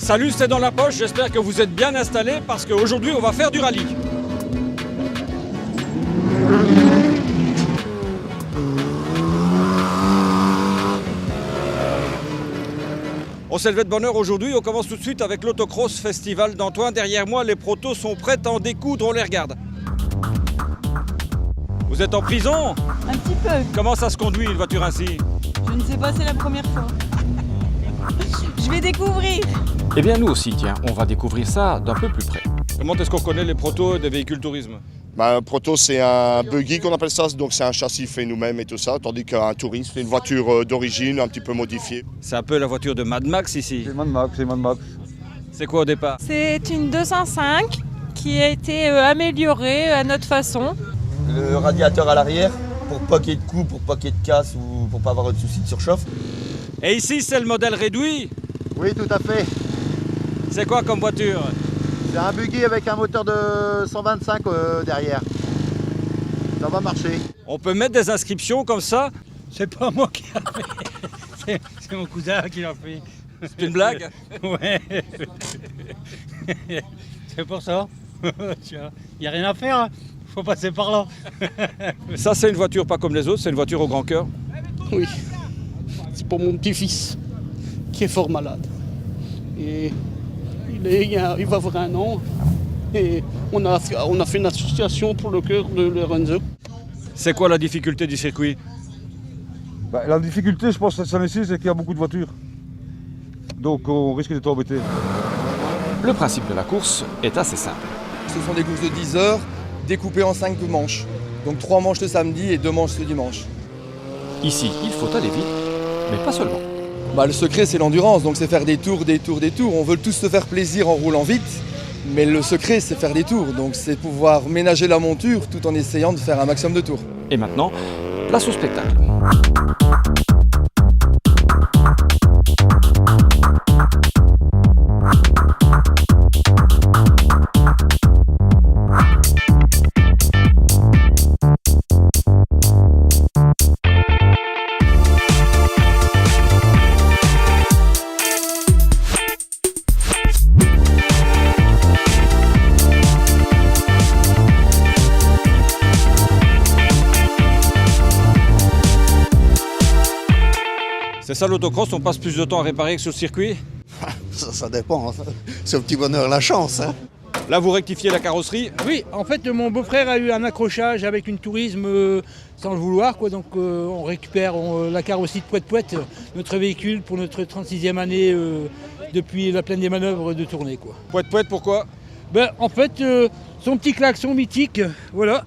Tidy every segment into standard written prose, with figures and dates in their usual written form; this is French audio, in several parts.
Salut, c'est dans la poche, j'espère que vous êtes bien installés parce qu'aujourd'hui on va faire du rallye. On s'est levé de bonne heure aujourd'hui, on commence tout de suite avec l'autocross festival d'Antoine. Derrière moi, les protos sont prêts à en découdre, on les regarde. Vous êtes en prison? Un petit peu. Comment ça se conduit une voiture ainsi? Je ne sais pas, c'est la première fois. Je vais découvrir. Eh bien nous aussi, tiens, on va découvrir ça d'un peu plus près. Comment est-ce qu'on connaît les protos des véhicules tourisme? Un proto, c'est un buggy qu'on appelle ça, donc c'est un châssis fait nous-mêmes et tout ça, tandis qu'un touriste, c'est une voiture d'origine, un petit peu modifiée. C'est un peu la voiture de Mad Max ici. C'est Mad Max. C'est quoi au départ? C'est une 205 qui a été améliorée à notre façon. Le radiateur à l'arrière, pour pas qu'il y ait de coups, pour pas qu'il y ait de casse ou pour pas avoir de soucis de surchauffe. Et ici, c'est le modèle réduit. Oui, tout à fait. C'est quoi comme voiture? C'est un buggy avec un moteur de 125 derrière. Ça va marcher. On peut mettre des inscriptions comme ça? C'est pas moi qui l'a fait, c'est mon cousin qui l'a fait. C'est une blague? Ouais. C'est pour ça. Il n'y a rien à faire, hein. Faut passer par là. Ça, c'est une voiture pas comme les autres, c'est une voiture au grand cœur. Oui, c'est pour mon petit-fils qui est fort malade. Et il va avoir 1 an. Et on a fait une association pour le cœur de Lorenzo. C'est quoi la difficulté du circuit? La difficulté, je pense, cette année-ci, c'est qu'il y a beaucoup de voitures. Donc on risque d'être embêté. Le principe de la course est assez simple. Ce sont des courses de 10 heures découpées en 5 manches. Donc 3 manches le samedi et 2 manches le dimanche. Ici, il faut aller vite, mais pas seulement. Le secret, c'est l'endurance, donc c'est faire des tours. On veut tous se faire plaisir en roulant vite, mais le secret, c'est faire des tours. Donc c'est pouvoir ménager la monture tout en essayant de faire un maximum de tours. Et maintenant, place au spectacle. C'est ça l'autocross, on passe plus de temps à réparer que sur le circuit? Ça dépend, hein. C'est au petit bonheur la chance. Hein. Là, vous rectifiez la carrosserie? Oui, en fait, mon beau-frère a eu un accrochage avec une tourisme sans le vouloir, quoi. Donc on récupère la carrosserie de Poète, notre véhicule pour notre 36e année depuis la plaine des manœuvres de tournée, quoi. Poète, pourquoi? En fait, son petit klaxon mythique, voilà,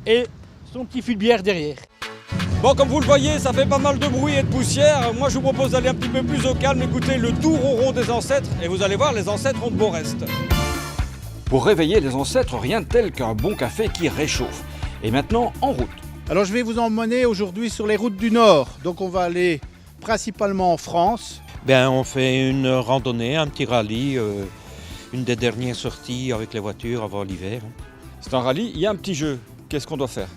et son petit fût de bière derrière. Bon, comme vous le voyez, ça fait pas mal de bruit et de poussière. Moi, je vous propose d'aller un petit peu plus au calme, écouter le doux ronron des ancêtres. Et vous allez voir, les ancêtres ont de bons restes. Pour réveiller les ancêtres, rien de tel qu'un bon café qui réchauffe. Et maintenant, en route. Alors je vais vous emmener aujourd'hui sur les routes du Nord. Donc on va aller principalement en France. On fait une randonnée, un petit rallye, une des dernières sorties avec les voitures avant l'hiver. C'est un rallye, il y a un petit jeu. Qu'est-ce qu'on doit faire?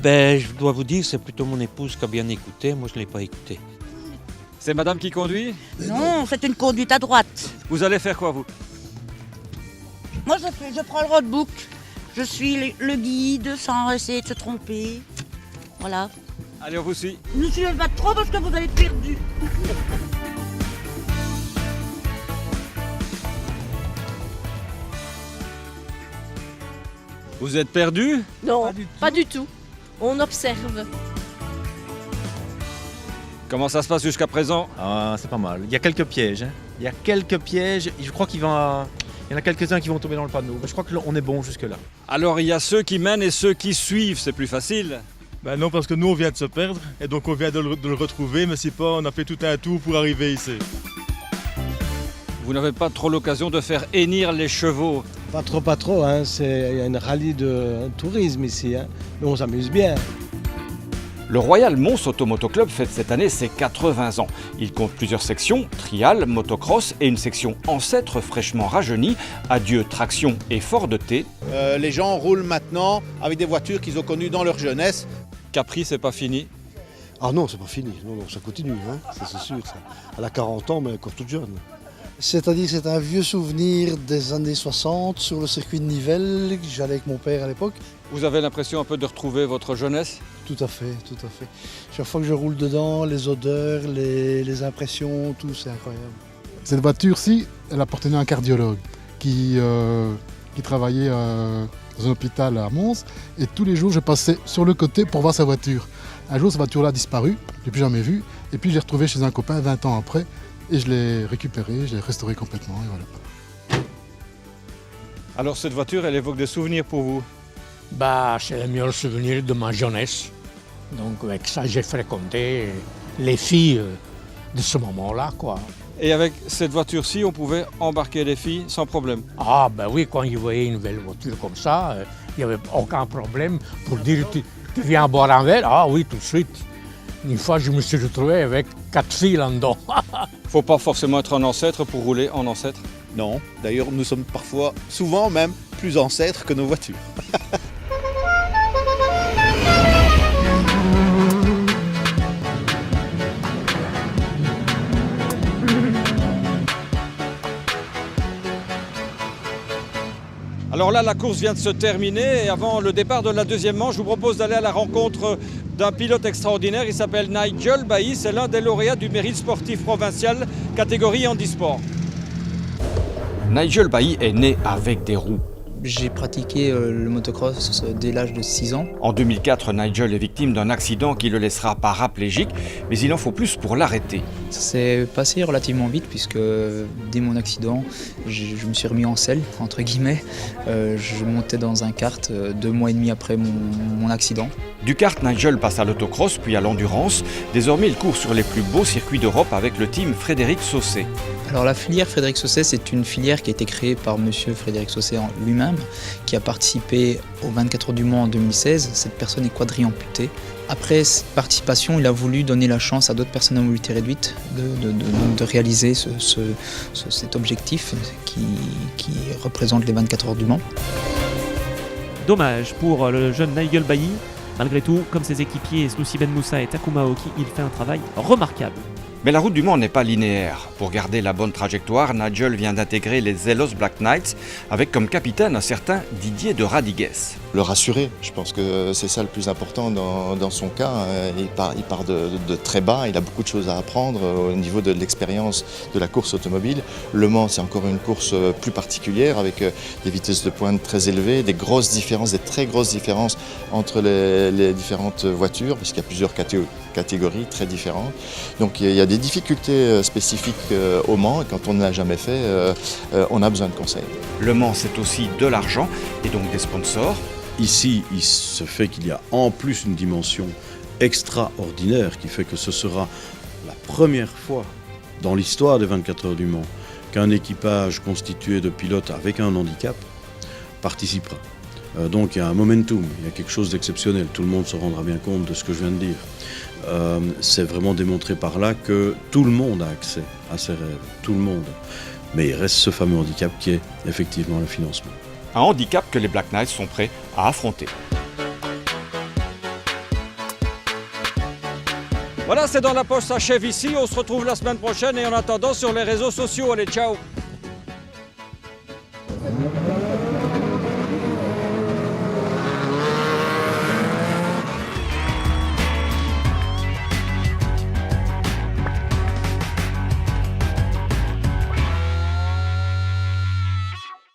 Je dois vous dire, c'est plutôt mon épouse qui a bien écouté, moi je ne l'ai pas écouté. C'est madame qui conduit? Non, c'est une conduite à droite. Vous allez faire quoi, vous? Moi, je prends le roadbook. Je suis le guide sans essayer de se tromper. Voilà. Allez, on vous suit. Ne suivez pas trop parce que vous allez être perdu. Vous êtes perdu? Non, pas du tout. On observe. Comment ça se passe jusqu'à présent? C'est pas mal. Il y a quelques pièges. Il y a quelques pièges. Je crois qu'il y en a quelques-uns qui vont tomber dans le panneau. Je crois qu'on est bon jusque-là. Alors, il y a ceux qui mènent et ceux qui suivent, c'est plus facile? Non, parce que nous, on vient de se perdre et donc on vient de le retrouver, mais c'est pas, on a fait tout un tour pour arriver ici. Vous n'avez pas trop l'occasion de faire hennir les chevaux? Pas trop, hein. Il y a une rallye de tourisme ici, hein. Mais on s'amuse bien. Le Royal Mons Automoto Club fête cette année ses 80 ans. Il compte plusieurs sections, trial, motocross et une section ancêtre fraîchement rajeunie, adieu traction et Ford T. Les gens roulent maintenant avec des voitures qu'ils ont connues dans leur jeunesse. Capri, c'est pas fini? Ah non, c'est pas fini, non, ça continue, hein. C'est sûr. Ça. Elle a 40 ans, mais encore toute jeune. C'est-à-dire que c'est un vieux souvenir des années 60 sur le circuit de Nivelles, j'allais avec mon père à l'époque. Vous avez l'impression un peu de retrouver votre jeunesse? Tout à fait, tout à fait. Chaque fois que je roule dedans, les odeurs, les impressions, tout, c'est incroyable. Cette voiture-ci, elle appartenait à un cardiologue qui travaillait dans un hôpital à Mons. Et tous les jours, je passais sur le côté pour voir sa voiture. Un jour, cette voiture-là a disparu, je l'ai plus jamais vue. Et puis, je l'ai retrouvée chez un copain 20 ans après. Et je l'ai récupérée, je l'ai restaurée complètement. Et voilà. Alors, cette voiture, elle évoque des souvenirs pour vous? C'est le meilleur souvenir de ma jeunesse. Donc, avec ça, j'ai fréquenté les filles de ce moment-là, quoi. Et avec cette voiture-ci, on pouvait embarquer les filles sans problème? Ah, oui, quand ils voyaient une belle voiture comme ça, il n'y avait aucun problème pour dire tu viens boire un verre? Ah oui, tout de suite. Une fois, je me suis retrouvé avec 4 filles là-dedans. Faut pas forcément être un ancêtre pour rouler en ancêtre? Non, d'ailleurs, nous sommes souvent même, plus ancêtres que nos voitures. Alors là, la course vient de se terminer et avant le départ de la deuxième manche, je vous propose d'aller à la rencontre d'un pilote extraordinaire. Il s'appelle Nigel Bailly, c'est l'un des lauréats du mérite sportif provincial, catégorie handisport. Nigel Bailly est né avec des roues. J'ai pratiqué le motocross dès l'âge de 6 ans. En 2004, Nigel est victime d'un accident qui le laissera paraplégique, mais il en faut plus pour l'arrêter. Ça s'est passé relativement vite puisque dès mon accident, je me suis remis en selle, entre guillemets. Je montais dans un kart 2 mois et demi après mon accident. Du kart, Nigel passe à l'autocross puis à l'endurance. Désormais, il court sur les plus beaux circuits d'Europe avec le team Frédéric Sausset. Alors la filière Frédéric Sausset, c'est une filière qui a été créée par monsieur Frédéric Sausset lui-même, qui a participé aux 24 heures du Mans en 2016. Cette personne est quadri-amputée. Après cette participation, il a voulu donner la chance à d'autres personnes à mobilité réduite de réaliser cet objectif qui représente les 24 heures du Mans. Dommage pour le jeune Nigel Bailly. Malgré tout, comme ses équipiers Snoussi Ben Moussa et Takuma Aoki, il fait un travail remarquable. Mais la route du Mans n'est pas linéaire. Pour garder la bonne trajectoire, Nigel vient d'intégrer les Zelos Black Knights avec comme capitaine un certain Didier de Radigues. Le rassurer, je pense que c'est ça le plus important dans son cas. Il part de très bas, il a beaucoup de choses à apprendre au niveau de l'expérience de la course automobile. Le Mans, c'est encore une course plus particulière avec des vitesses de pointe très élevées, des grosses différences, des très grosses différences entre les différentes voitures, puisqu'il y a plusieurs catégories très différentes. Donc il y a des difficultés spécifiques au Mans et quand on ne l'a jamais fait, on a besoin de conseils. Le Mans, c'est aussi de l'argent et donc des sponsors. Ici, il se fait qu'il y a en plus une dimension extraordinaire qui fait que ce sera la première fois dans l'histoire des 24 heures du Mans qu'un équipage constitué de pilotes avec un handicap participera. Donc il y a un momentum, il y a quelque chose d'exceptionnel, tout le monde se rendra bien compte de ce que je viens de dire. C'est vraiment démontré par là que tout le monde a accès à ses rêves, tout le monde. Mais il reste ce fameux handicap qui est effectivement le financement. Un handicap que les Black Knights sont prêts à affronter. Voilà, c'est dans la poche, ça achève ici. On se retrouve la semaine prochaine et en attendant sur les réseaux sociaux. Allez, ciao!